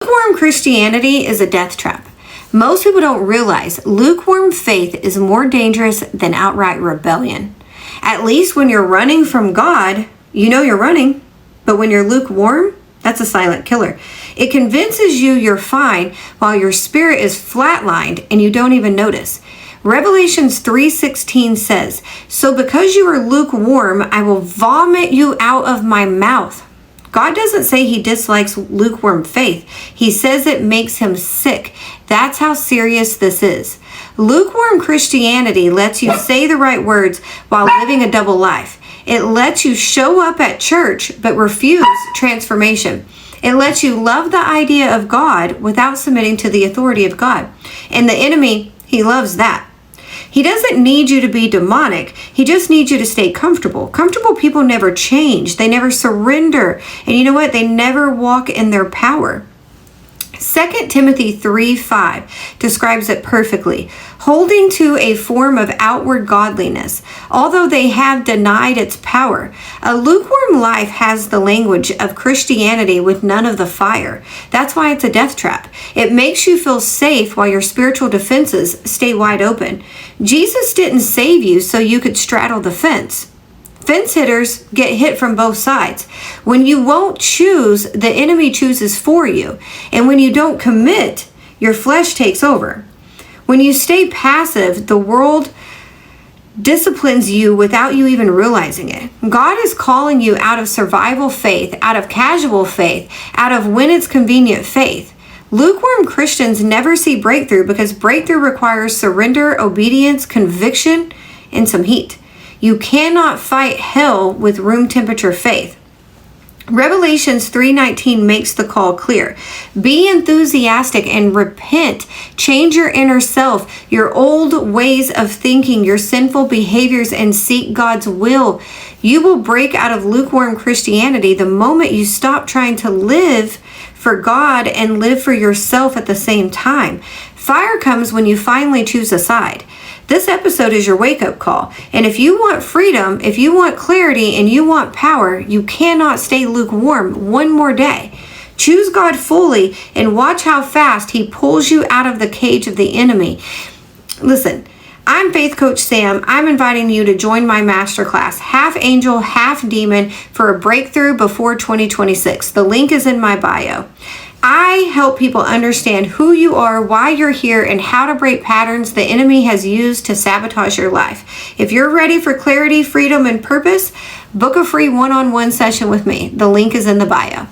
Lukewarm Christianity is a death trap. Most people don't realize lukewarm faith is more dangerous than outright rebellion. At least when you're running from God, you know you're running. But when you're lukewarm, that's a silent killer. It convinces you you're fine while your spirit is flatlined and you don't even notice. Revelations 3:16 says, "So because you are lukewarm, I will vomit you out of my mouth." God doesn't say he dislikes lukewarm faith. He says it makes him sick. That's how serious this is. Lukewarm Christianity lets you say the right words while living a double life. It lets you show up at church but refuse transformation. It lets you love the idea of God without submitting to the authority of God. And the enemy, he loves that. He doesn't need you to be demonic. He just needs you to stay comfortable. Comfortable people never change. They never surrender. And you know what? They never walk in their power. 2 Timothy 3:5 describes it perfectly. Holding to a form of outward godliness, although they have denied its power. A lukewarm life has the language of Christianity with none of the fire. That's why it's a death trap. It makes you feel safe while your spiritual defenses stay wide open. Jesus didn't save you so you could straddle the fence. Fence hitters get hit from both sides. When you won't choose, the enemy chooses for you. And when you don't commit, your flesh takes over. When you stay passive, the world disciplines you without you even realizing it. God is calling you out of survival faith, out of casual faith, out of when it's convenient faith. Lukewarm Christians never see breakthrough because breakthrough requires surrender, obedience, conviction, and some heat. You cannot fight hell with room temperature faith. Revelations 3:19 makes the call clear. Be enthusiastic and repent. Change your inner self, your old ways of thinking, your sinful behaviors, and seek God's will. You will break out of lukewarm Christianity the moment you stop trying to live for God and live for yourself at the same time. Fire comes when you finally choose a side. This episode is your wake-up call. And if you want freedom, if you want clarity, and you want power, you cannot stay lukewarm one more day. Choose God fully and watch how fast he pulls you out of the cage of the enemy. Listen, I'm Faith Coach Sam. I'm inviting you to join my masterclass, Half Angel, Half Demon, for a breakthrough before 2026. The link is in my bio. I help people understand who you are, why you're here, and how to break patterns the enemy has used to sabotage your life. If you're ready for clarity, freedom, and purpose, book a free one-on-one session with me. The link is in the bio.